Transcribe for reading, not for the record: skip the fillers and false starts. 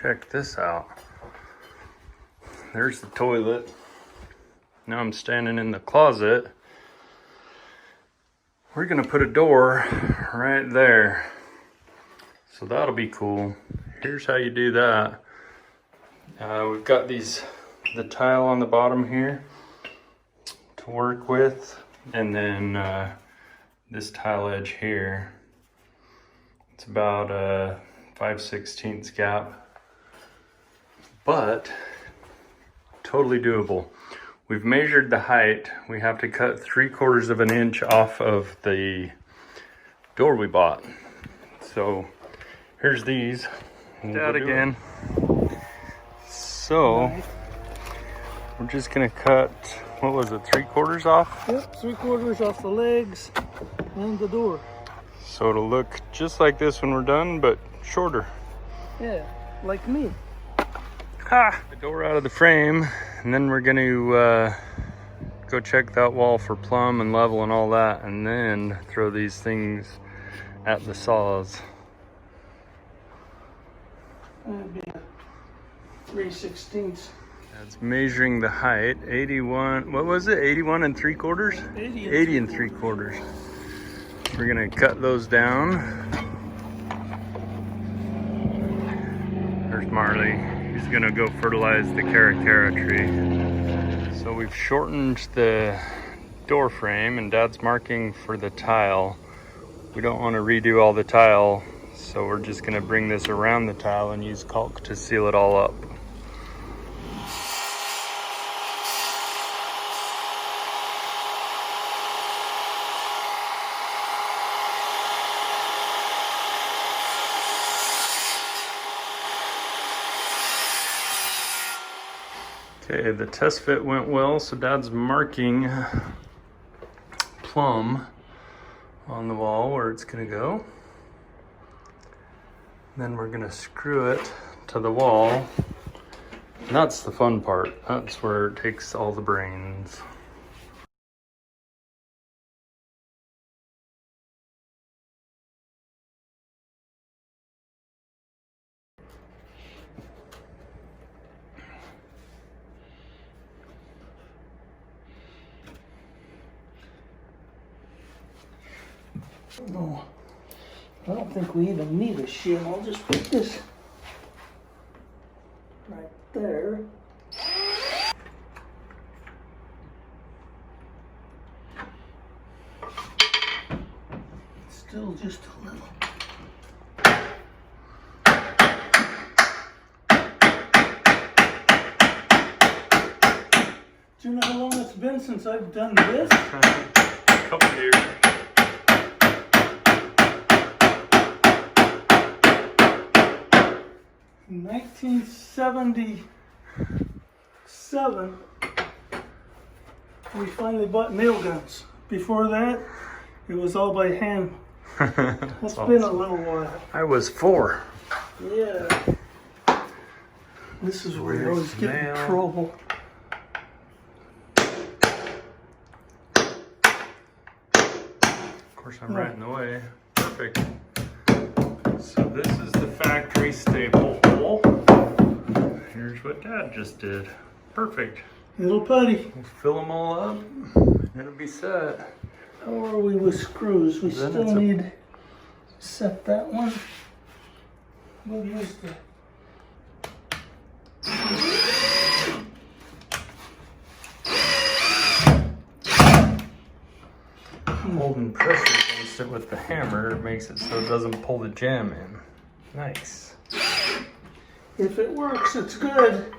Check this out. There's the toilet. Now I'm standing in the closet. We're gonna put a door right there. So that'll be cool. Here's how you do that. We've got the tile on the bottom here to work with, and then this tile edge here. It's about a 5/16 gap, but totally doable. We've measured the height. We have to cut 3/4 of an inch off of the door we bought. So here's these. That again. So we're just gonna cut, what was it, 3/4 off? Yep, 3/4 off the legs and the door. So it'll look just like this when we're done, but shorter. Yeah, like me. Ha! The door out of the frame, and then we're gonna go check that wall for plumb and level and all that, and then throw these things at the saws. That'd be a 3/16. That's measuring the height, 81, what was it, 81 3/4? 80 3/4. We're gonna cut those down. There's Marley. He's gonna go fertilize the cara tree. So we've shortened the door frame, and Dad's marking for the tile. We don't want to redo all the tile, so we're just gonna bring this around the tile and use caulk to seal it all up. Okay, the test fit went well, so Dad's marking plumb on the wall where it's gonna go. Then we're gonna screw it to the wall. And that's the fun part. That's where it takes all the brains. No, I don't think we even need a shim. I'll just put this right there. Still just a little. Do you know how long it's been since I've done this? A couple years. In 1977, we finally bought nail guns. Before that, it was all by hand. It's been a little while. I was 4. Yeah. This is where you always get in trouble. Of course, I'm right in the way. Perfect. So this is the factory staple hole. Here's what Dad just did. Perfect. Little putty. We'll fill them all up, and it'll be set. How are we with screws? We Then still need to set that one. We'll use the... Holding pressure against it with the hammer makes it so it doesn't pull the jam in. Nice. If it works, it's good.